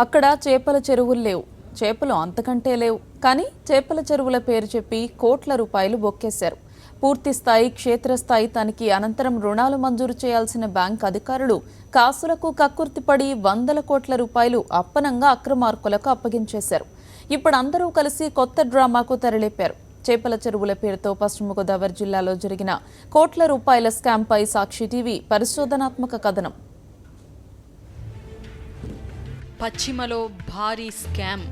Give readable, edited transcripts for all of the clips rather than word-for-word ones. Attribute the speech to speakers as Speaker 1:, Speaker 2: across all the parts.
Speaker 1: అక్కడ చేపల చెరువులు లేవు, చేపలు అంతకంటే లేవు. కానీ చేపల చెరువుల పేరు చెప్పి కోట్ల రూపాయలు బొక్కేశారు. పూర్తి స్థాయి క్షేత్రస్థాయి తనిఖీ అనంతరం రుణాలు మంజూరు చేయాల్సిన బ్యాంక్ అధికారులు కాసులకు కక్కుర్తిపడి వందల కోట్ల రూపాయలు అప్పనంగా అక్రమార్కులకు అప్పగించేశారు. ఇప్పుడు అందరూ కలిసి కొత్త డ్రామాకు తెరలేపారు. చేపల చెరువుల పేరుతో పశ్చిమ గోదావరి జిల్లాలో జరిగిన కోట్ల రూపాయల స్కామ్పై సాక్షి టీవీ పరిశోధనాత్మక కథనం.
Speaker 2: పశ్చిమలో భారీ స్కామ్.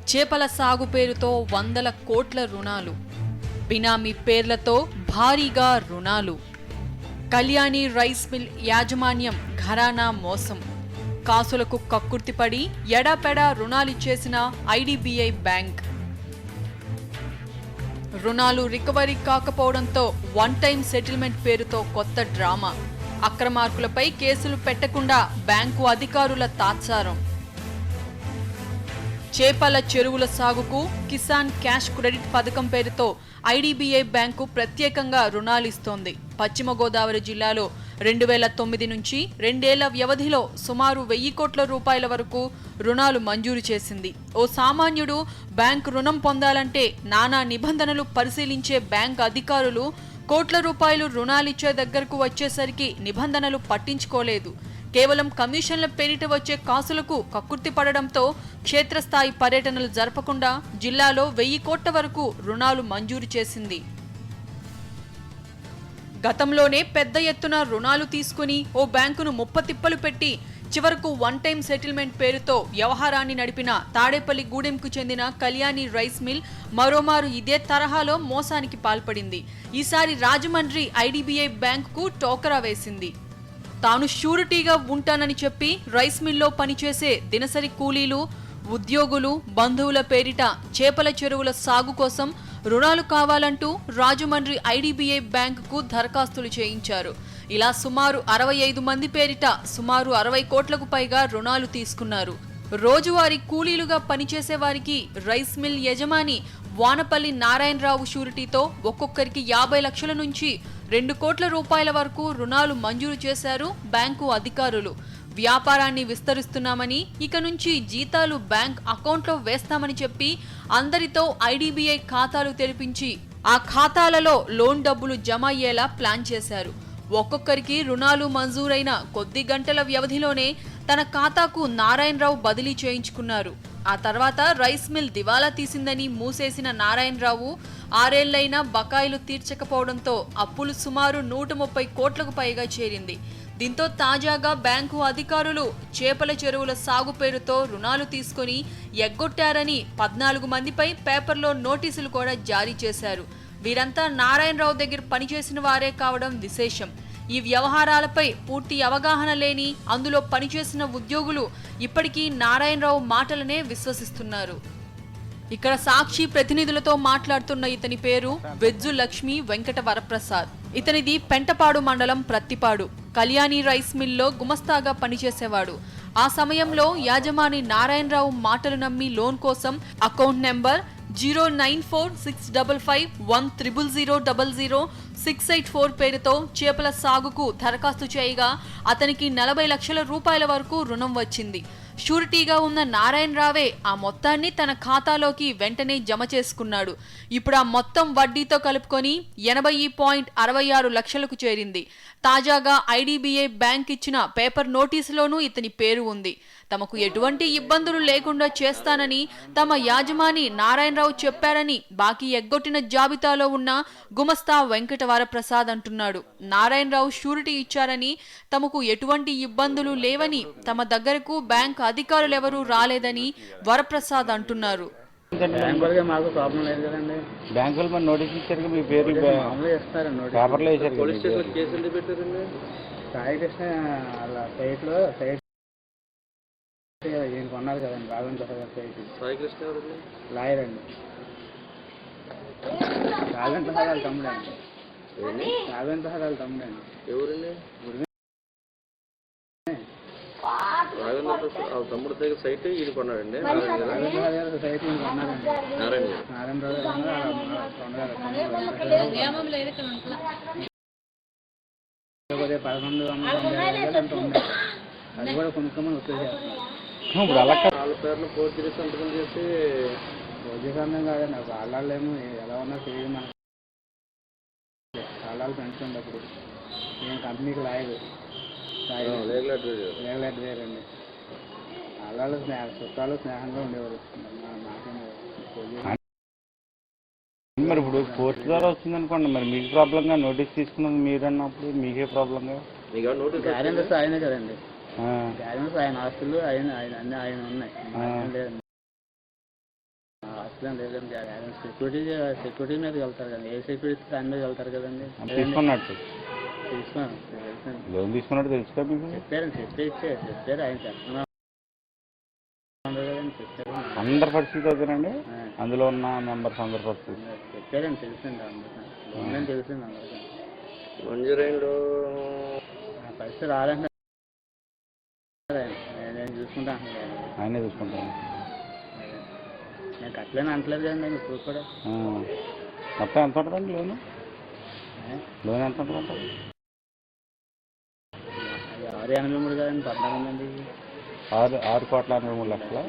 Speaker 2: చేపల సాగు పేరుతో వందల కోట్ల రుణాలు, బినామీ పేర్లతో భారీగా రుణాలు. కళ్యాణి రైస్ మిల్ యాజమాన్యం ఘరానా మోసం. కాసులకు కక్కుర్తిపడి ఎడాపెడా రుణాలిచ్చేసిన ఐడిబిఐ బ్యాంక్. రుణాలు రికవరీ కాకపోవడంతో వన్ టైం సెటిల్మెంట్ పేరుతో కొత్త డ్రామా. అక్రమార్కులపై కేసులు పెట్టకుండా బ్యాంకు అధికారుల తాత్సారం. చేపల చెరువుల సాగుకు కిసాన్ క్యాష్ క్రెడిట్ పథకం పేరుతో ఐడిబిఐ బ్యాంకు ప్రత్యేకంగా రుణాలిస్తోంది. పశ్చిమ గోదావరి జిల్లాలో 2009 నుంచి 2 ఏళ్ల వ్యవధిలో సుమారు 1000 కోట్ల రూపాయల వరకు రుణాలు మంజూరు చేసింది. ఓ సామాన్యుడు బ్యాంకు రుణం పొందాలంటే నానా నిబంధనలు పరిశీలించే బ్యాంక్ అధికారులు కోట్ల రూపాయలు రుణాలిచ్చే దగ్గరకు వచ్చేసరికి నిబంధనలు పట్టించుకోలేదు. కేవలం కమిషన్ల పేరిట వచ్చే కాసులకు కక్కుర్తి పడడంతో క్షేత్రస్థాయి పర్యటనలు జరపకుండా జిల్లాలో 1000 కోట్ల వరకు రుణాలు మంజూరు చేసింది. గతంలోనే పెద్ద ఎత్తున రుణాలు తీసుకుని ఓ బ్యాంకును ముప్పతిప్పలు పెట్టి చివరకు వన్ టైం సెటిల్మెంట్ పేరుతో వ్యవహారాన్ని నడిపిన తాడేపల్లి గూడెంకు చెందిన కళ్యాణి రైస్ మిల్ మరోమారు ఇదే తరహాలో మోసానికి పాల్పడింది. ఈసారి రాజమండ్రి ఐడిబిఐ బ్యాంకుకు టోకరా వేసింది. తాను షూరిటీగా ఉంటానని చెప్పి రైస్ మిల్లో పనిచేసే దినసరి కూలీలు, ఉద్యోగులు, బంధువుల పేరిట చేపల చెరువుల సాగు కోసం రుణాలు కావాలంటూ రాజమండ్రి ఐడిబిఐ బ్యాంకుకు దరఖాస్తులు చేయించారు. ఇలా సుమారు 65 మంది పేరిట సుమారు 60 కోట్లకు పైగా రుణాలు తీసుకున్నారు. రోజువారీ కూలీలుగా పనిచేసే వారికి రైస్ మిల్ యజమాని వానపల్లి నారాయణరావు షూరిటీతో ఒక్కొక్కరికి 50 లక్షల నుంచి 2 కోట్ల రూపాయల వరకు రుణాలు మంజూరు చేశారు బ్యాంకు అధికారులు. వ్యాపారాన్ని విస్తరిస్తున్నామని, ఇక నుంచి జీతాలు బ్యాంక్ అకౌంట్లో వేస్తామని చెప్పి అందరితో ఐడిబిఐ ఖాతాలు తెరిపించి ఆ ఖాతాలలో లోన్ డబ్బులు జమ అయ్యేలా ప్లాన్ చేశారు. ఒక్కొక్కరికి రుణాలు మంజూరైన కొద్ది గంటల వ్యవధిలోనే తన ఖాతాకు నారాయణరావు బదిలీ చేయించుకున్నారు. ఆ తర్వాత రైస్ మిల్ దివాలా తీసిందని మూసేసిన నారాయణరావు 6 ఏళ్లైనా బకాయిలు తీర్చకపోవడంతో అప్పులు సుమారు 130 కోట్లకు పైగా చేరింది. దీంతో తాజాగా బ్యాంకు అధికారులు చేపల చెరువుల సాగు పేరుతో రుణాలు తీసుకుని ఎగ్గొట్టారని 14 మందిపై పేపర్లో నోటీసులు కూడా జారీ చేశారు. వీరంతా నారాయణరావు దగ్గర పనిచేసిన వారే కావడం విశేషం. ఈ వ్యవహారాలపై పూర్తి అవగాహన లేని అందులో పనిచేసిన ఉద్యోగులు ఇప్పటికీ నారాయణరావు మాటలనే విశ్వసిస్తున్నారు. ఇక్కడ సాక్షి ప్రతినిధులతో మాట్లాడుతున్న ఇతని పేరు వెజ్జు లక్ష్మి వెంకట వరప్రసాద్. ఇతనిది పెంటపాడు మండలం ప్రత్తిపాడు. కళ్యాణి రైస్ మిల్లో గుమస్తాగా పనిచేసేవాడు. ఆ సమయంలో యాజమాని నారాయణరావు మాటలు నమ్మి లోన్ కోసం అకౌంట్ నెంబర్ 0946551000684 పేరుతో చేపల సాగుకు దరఖాస్తు చేయగా అతనికి 40 లక్షల రూపాయల వరకు రుణం వచ్చింది. షూరిటీగా ఉన్న నారాయణరావే ఆ మొత్తాన్ని తన ఖాతాలోకి వెంటనే జమ చేసుకున్నాడు. ఇప్పుడు ఆ మొత్తం వడ్డీతో కలుపుకొని 80.66 లక్షలకు చేరింది. తాజాగా ఐడిబిఐ బ్యాంక్ ఇచ్చిన పేపర్ నోటీసులోనూ ఇతని పేరు ఉంది. తమకు ఎటువంటి ఇబ్బందులు లేకుండా చేస్తానని తమ యాజమాని నారాయణరావు చెప్పారని బాకీ ఎగ్గొట్టిన జాబితాలో ఉన్న గుమస్తా వెంకట వరప్రసాద్ అంటున్నాడు. నారాయణరావు షూరిటీ ఇచ్చారని, తమకు ఎటువంటి ఇబ్బందులు లేవని, తమ దగ్గరకు బ్యాంక్ అధికారులెవరూ రాలేదని వరప్రసాద్ అంటున్నారు.
Speaker 3: మాకు ప్రాబ్లం లేదు కదండి.
Speaker 4: బ్యాంకులు మరి నోటీస్ ఇచ్చారు, మీ పేరు
Speaker 3: ఇస్తారండి.
Speaker 4: పేపర్లో వేసారు.
Speaker 3: పోలీస్ స్టేషన్ కేసులు పెట్టారండి. సాయి కృష్ణ సైట్లో సైట్ ఈయన కొన్నారు కదండి, రాఘవేంద్ర ప్రసాద్ సైట్. సాయి కృష్ణ ఎవరండి? లాయర్ అండి. రాఘవేంద్ర ప్రసాద్ తమ్ముడు అండి. రాఘవేంద్ర ప్రసాద్ తమ్ముడు అండి. ఎవరండి? రాఘవేంద్ర ప్రసాద్ తమ్ముడు దగ్గర సైట్ ఈయన కొన్నాడండి. రాఘవేంద్ర సైట్ ఈయన కొన్నారండి. నారాయణరావు కొన్నారు. 11,000 అది కూడా కొనుక్కోమని వచ్చేసేస్తున్నారు.
Speaker 4: ఇప్పుడు అలా కాదు.
Speaker 3: వాళ్ళ పేర్లు పోర్చుగీ సంతకం చేసి పోర్చుగీ సంతకం కాదండి వాళ్ళేమో ఎలా ఉన్నా తెలియదు మనకి వాళ్ళ ఫ్రెండ్స్ ఉండే అప్పుడు నేను కంపెనీకి లాయరు రేగులెట్ వేరండి వాళ్ళు చుట్టాలు స్నేహంగా ఉండేవారు
Speaker 4: మరి ఇప్పుడు కోర్టు ద్వారా వచ్చింది అనుకోండి, మరి మీకు ప్రాబ్లంగా నోటీస్ తీసుకున్నది మీరు అన్నప్పుడు మీకే ప్రాబ్లంగా.
Speaker 3: గ్యారెంటీస్ ఆయనే కదండి, గ్యారెంటీస్ ఆయన ఆస్తులు ఆయన అన్ని ఆయన ఉన్నాయి లేదండి, ఆస్తులు లేదండి. సెక్యూరిటీ మీద వెళ్తారు కదండి, ఏ సెక్యూరిటీ దాని మీద వెళ్తారు కదండి.
Speaker 4: తీసుకున్నట్టు
Speaker 3: తీసుకున్నాను
Speaker 4: లోన్ తీసుకున్నట్టు తెలుసుకో మీకు.
Speaker 3: చెప్పారండి చెప్పారు ఆయన చెప్తున్నారు కదండి, చెప్పారు.
Speaker 4: అందరి పరిస్థితి అదేనండి, అందులో ఉన్న మెంబర్స్ అందరి పరిస్థితి
Speaker 3: చెప్పారండి, తెలిసింది అందరికీ తెలిసింది అందరికీ.
Speaker 5: మంజూరైండు
Speaker 3: పరిస్థితి రాలంటే నేను చూసుకుంటాను,
Speaker 4: ఆయనే చూసుకుంటాను.
Speaker 3: నేను కట్టలేని అంటలేదు కదండి ఇప్పుడు కూడా.
Speaker 4: మొత్తం ఎంత ఉంటుందండి లోన్? లోన్ ఎంత ఉంటుంది?
Speaker 3: 683 కదండి, 14 అండి.
Speaker 4: 6,83,00,000.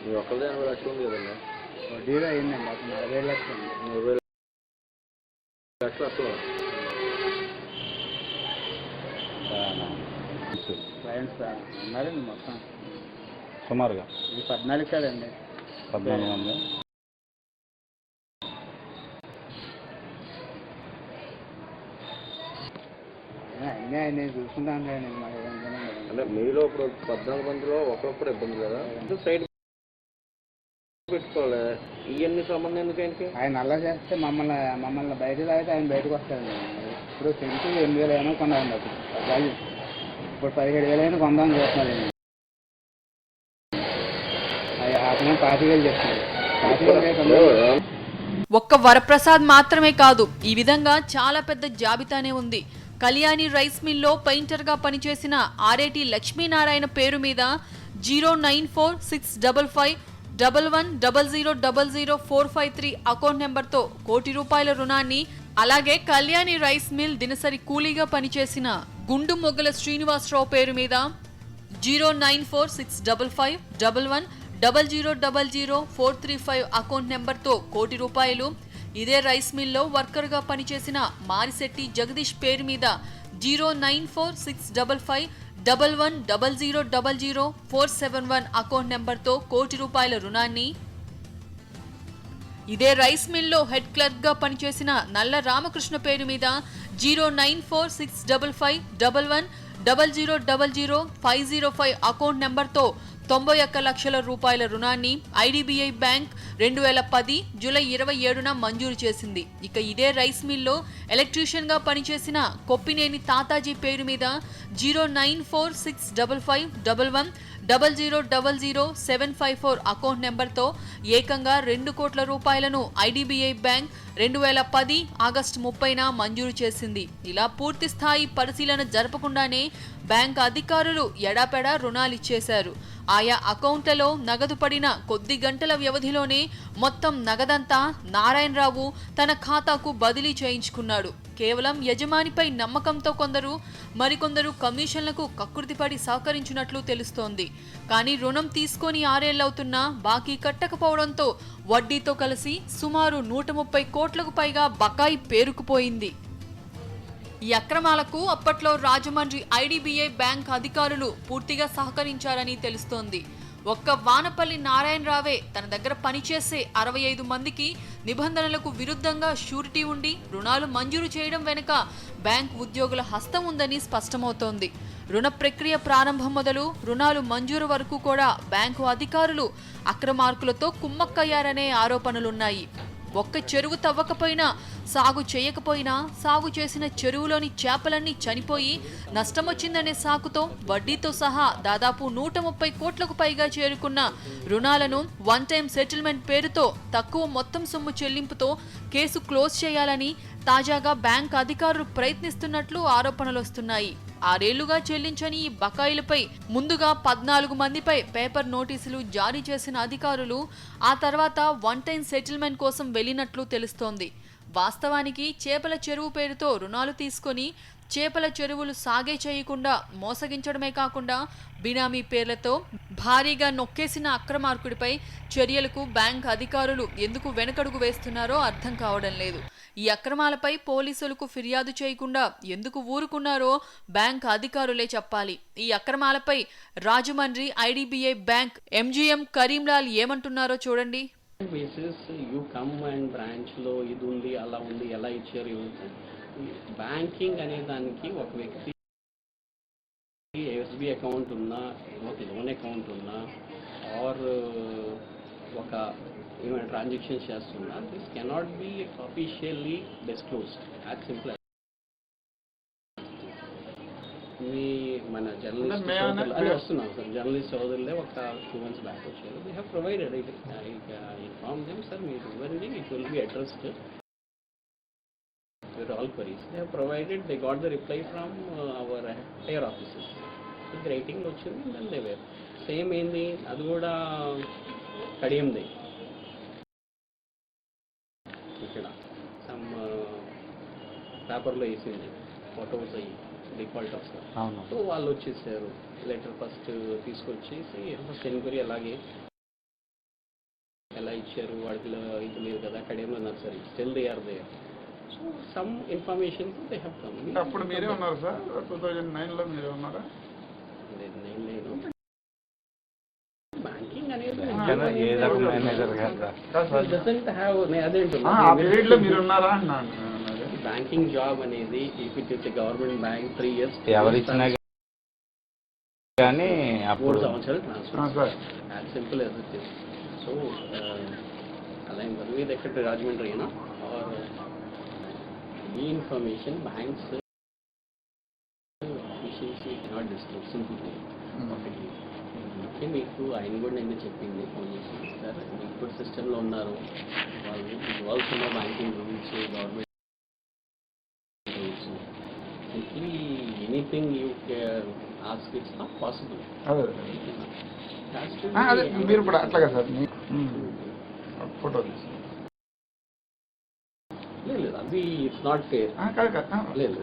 Speaker 5: మీ ఒక్కరిదే 80 లక్షలు ఉంది కదండి.
Speaker 3: వడ్డీలో అయిందండి అప్పుడు 40 లక్షలు
Speaker 5: 40 లక్షలు అసలు
Speaker 3: క్లయింట్స్ ఉన్నారండి మొత్తం
Speaker 4: సుమారుగా
Speaker 3: ఇది 14 కదండి.
Speaker 4: 14 మంది.
Speaker 3: అన్నీ ఆయన నేను చూసుకుంటాను కదండి.
Speaker 5: అంటే మీలో ఇప్పుడు 14 మందిలో ఒకరొకరు ఇబ్బంది కదా, సైడ్ పెట్టుకోవాలి. ఇవన్నీ సంబంధం ఎందుకు ఆయనకి?
Speaker 3: ఆయన అలా చేస్తే మమ్మల్ని బయటకు తాగితే ఆయన బయటకు వస్తాడండి. ఇప్పుడు సెంటు 8,000 కొన్నారండి అప్పుడు వాల్యూ, ఇప్పుడు 17,000 కొందామని చూస్తున్నారండి. అతను 25,000 చెప్తున్నాడు. 25,000
Speaker 2: ఒక్క వరప్రసాద్ మాత్రమే కాదు, ఈ విధంగా చాలా పెద్ద జాబితానే ఉంది. కళ్యాణి రైస్ మిల్లో పెయింటర్గా పనిచేసిన ఆర్ఏటి లక్ష్మీనారాయణ పేరు మీద 094655100000453 అకౌంట్ నెంబర్తో ₹1,00,00,000 రుణాన్ని, అలాగే కళ్యాణి రైస్ మిల్ దినసరి కూలీగా పనిచేసిన గుండు మొగ్గల శ్రీనివాసరావు పేరు మీద 094611100000435 అకౌంట్ నెంబర్తో ₹1,00,00,000, ఇదే రైస్ మిల్లో వర్కర్గా పనిచేసిన మారిశెట్టి జగదీష్ పేరు మీద 094651100000471 అకౌంట్ నెంబర్తో ₹1,00,00,000 రుణాన్ని, ఇదే రైస్ మిల్లో హెడ్ క్లర్క్ గా పనిచేసిన నల్ల రామకృష్ణ పేరు మీద 094651100000505 అకౌంట్ నెంబర్తో ₹91 లక్షల రుణాన్ని ఐడిబిఐ బ్యాంక్ 2010 జూలై 27న మంజూరు చేసింది. ఇక ఇదే రైస్ మిల్లో ఎలక్ట్రీషియన్ గా పనిచేసిన కొప్పినేని తాతాజీ పేరు మీద 094651100000754 అకౌంట్ నెంబర్తో ఏకంగా ₹2 కోట్ల ఐడిబిఐ బ్యాంక్ 2010 ఆగస్టు 30న మంజూరు చేసింది. ఇలా పూర్తి స్థాయి పరిశీలన జరపకుండానే బ్యాంక్ అధికారులు ఎడాపెడా రుణాలిచ్చేశారు. ఆయా అకౌంట్లలో నగదు పడిన కొద్ది గంటల వ్యవధిలోనే మొత్తం నగదంతా నారాయణరావు తన ఖాతాకు బదిలీ చేయించుకున్నాడు. కేవలం యజమానిపై నమ్మకంతో మరికొందరు కమిషన్లకు కక్కుర్తిపడి సహకరించినట్లు తెలుస్తోంది. కానీ రుణం తీసుకొని 6 ఏళ్లవుతున్నా బాకీ కట్టకపోవడంతో వడ్డీతో కలిసి సుమారు 130 కోట్లకు పైగా బకాయి పేరుకుపోయింది. ఈ అక్రమాలకు అప్పట్లో రాజమండ్రి ఐడిబిఐ బ్యాంక్ అధికారులు పూర్తిగా సహకరించారని తెలుస్తోంది. ఒక్క వానపల్లి నారాయణరావే తన దగ్గర పనిచేసే 65 మందికి నిబంధనలకు విరుద్ధంగా షూరిటీ ఉండి రుణాలు మంజూరు చేయడం వెనుక బ్యాంక్ ఉద్యోగుల హస్తం ఉందని స్పష్టమవుతోంది. రుణ ప్రక్రియ ప్రారంభం మొదలు రుణాలు మంజూరు వరకు కూడా బ్యాంకు అధికారులు అక్రమార్కులతో కుమ్మక్కయ్యారనే ఆరోపణలున్నాయి. ఒక్క చెరువు తవ్వకపోయినా, సాగు చేయకపోయినా, సాగు చేసిన చెరువులోని చేపలన్నీ చనిపోయి నష్టమొచ్చిందనే సాకుతో వడ్డీతో సహా దాదాపు 130 కోట్లకు పైగా చేరుకున్న రుణాలను వన్ టైం సెటిల్మెంట్ పేరుతో తక్కువ మొత్తం సొమ్ము చెల్లింపుతో కేసు క్లోజ్ చేయాలని తాజాగా బ్యాంక్ అధికారులు ప్రయత్నిస్తున్నట్లు ఆరోపణలొస్తున్నాయి. 6 ఏళ్లుగా చెల్లించని ఈ బకాయిలపై ముందుగా 14 మందిపై పేపర్ నోటీసులు జారీ చేసిన అధికారులు ఆ తర్వాత వన్ టైం సెటిల్మెంట్ కోసం వెళ్లినట్లు తెలుస్తోంది. వాస్తవానికి చేపల చెరువు పేరుతో రుణాలు తీసుకొని చేపల చెరువులు సాగే చేయకుండా మోసగించడమే కాకుండా బినామీ పేర్లతో భారీగా నొక్కేసిన అక్రమార్కుడిపై చర్యలకు బ్యాంక్ అధికారులు ఎందుకు వెనకడుగు వేస్తున్నారో అర్థం కావడం లేదు. ఈ అక్రమాలపై పోలీసులకు ఫిర్యాదు చేయకుండా ఎందుకు ఊరుకున్నారో బ్యాంక్ అధికారులే చెప్పాలి. ఈ అక్రమాలపై రాజమండ్రి ఐడిబిఐ బ్యాంక్ ఎంజిఎం కరీంలాల్ ఏమంటున్నారో చూడండి.
Speaker 6: బేసిస్ యూ కమ్ అండ్ బ్రాంచ్లో ఇది ఉంది అలా ఉంది ఎలా ఇచ్చారు. బ్యాంకింగ్ అనే దానికి ఒక వ్యక్తి ఎస్బీ అకౌంట్ ఉన్నా ఒక లోన్ అకౌంట్ ఉన్నా ఆర్ ఒక ఏమైనా ట్రాన్సాక్షన్స్ చేస్తున్నా this cannot be officially disclosed as simple. మీ మన జర్నలిస్ట్ అది వస్తున్నాం సార్, జర్నలిస్ట్ సోదరులే ఒక 2 months బ్యాక్ వచ్చారు. They have provided inform them sir మీరు ఇవ్వండి, it will be addressed with all queries. They have provided, they got the reply from our higher officers. The rating వచ్చింది, then they were. Same ఏంది అది కూడా కడియంది ఇక్కడ some పేపర్లో వేసింది photos అయ్యి డిఫాల్ట్ ఆఫ్ సార్. సో వాళ్ళు వచ్చేసారు, లెటర్ ఫస్ట్ తీసుకొచ్చేసి ఫస్ట్ ఎంక్వైరీ అలాగే ఎలా ఇచ్చారు వాడికి ఇది లేదు కదా కడియంలో nursery still they are there. So some information they have come.
Speaker 7: అప్పుడు మీరే ఉన్నారు సార్ 2009లో మీరే ఉన్నారా?
Speaker 6: నేను బ్యాంకింగ్ అనేది డజంట్ హ్యావ్
Speaker 7: ఆ పీరియడ్ లో మీరు ఉన్నారా అన్నాను.
Speaker 6: బ్యాంకింగ్ జాబ్ అనేది if it is government bank 3 years
Speaker 4: ఎవరు ఇచ్చినా కానీ
Speaker 6: 4 సంవత్సరాలు transfer as simple as it is. So అలా ఏం కాదు, ఇది ఎక్కడ రాజమండ్రి అయినా ఆర్ ఈ information banks efficiency cannot disclose simple ఒకటి. ఓకే మీకు ఆయన కూడా నేను చెప్పింది ఫోన్ చేసి సార్ మీకు కూడా సిస్టంలో ఉన్నారు వాళ్ళు ఇన్వాల్వ్స్ ఉన్న banking rules government rules simply anything you ask it's not possible.
Speaker 7: అదే మీరు ఇప్పుడు అట్లాగా సార్ ఫోటో తీసి
Speaker 6: లేదు అది ఇట్స్ నాట్ ఫేర్. లేదు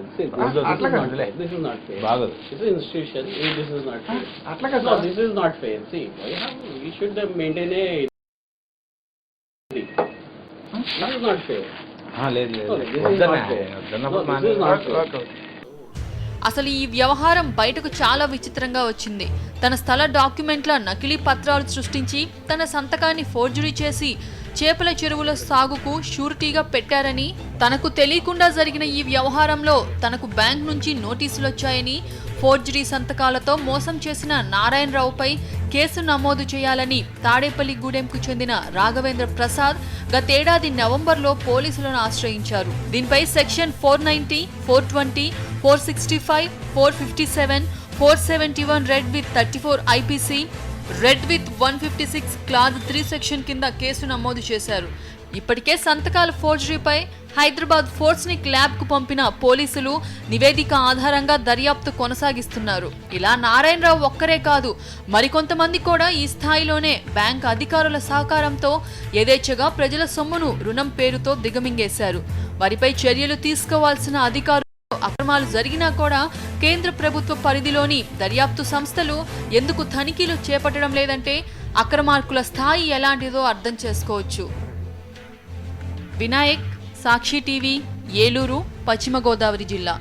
Speaker 6: this is not fair. This is institution, this is not fair.
Speaker 7: అట్లాగా
Speaker 6: No, this is not fair. See, we should maintain a. This is not fair.
Speaker 4: లేదు
Speaker 6: No, this is not fair. No, this is not fair.
Speaker 2: అసలు ఈ వ్యవహారం బయటకు చాలా విచిత్రంగా వచ్చింది. తన స్థల డాక్యుమెంట్ల నకిలీ పత్రాలు సృష్టించి తన సంతకాన్ని ఫోర్జరీ చేసి చేపల చెరువుల సాగుకు షూరిటీగా పెట్టారని, తనకు తెలియకుండా జరిగిన ఈ వ్యవహారంలో తనకు బ్యాంక్ నుంచి నోటీసులు వచ్చాయని, ఫోర్జరీ సంతకాలతో మోసం చేసిన నారాయణరావుపై కేసు నమోదు చేయాలని తాడేపల్లిగూడెంకు చెందిన రాఘవేంద్ర ప్రసాద్ గతేడాది నవంబర్లో పోలీసులను ఆశ్రయించారు. దీనిపై section 490, 420, 465, 457, 471 red with 34 IPC, red with 156 clause 3 section కింద కేసు నమోదు చేశారు. ఇప్పటికే సంతకాల ఫోర్జరీపై హైదరాబాద్ ఫోర్స్నిక్ ల్యాబ్కు పంపిన పోలీసులు నివేదిక ఆధారంగా దర్యాప్తు కొనసాగిస్తున్నారు. ఇలా నారాయణరావు ఒక్కరే కాదు, మరికొంతమంది కూడా ఈ స్థాయిలోనే బ్యాంక్ అధికారుల సహకారంతో యథేచ్ఛగా ప్రజల సొమ్మును రుణం పేరుతో దిగమింగేశారు. వారిపై చర్యలు తీసుకోవాల్సిన అధికారులు అక్రమాలు జరిగినా కూడా కేంద్ర ప్రభుత్వ పరిధిలోని దర్యాప్తు సంస్థలు ఎందుకు తనిఖీలు చేపట్టడం లేదంటే అక్రమార్కుల స్థాయి ఎలాంటిదో అర్థం చేసుకోవచ్చు. వినాయక్, సాక్షి టీవీ, ఏలూరు, పశ్చిమ గోదావరి జిల్లా.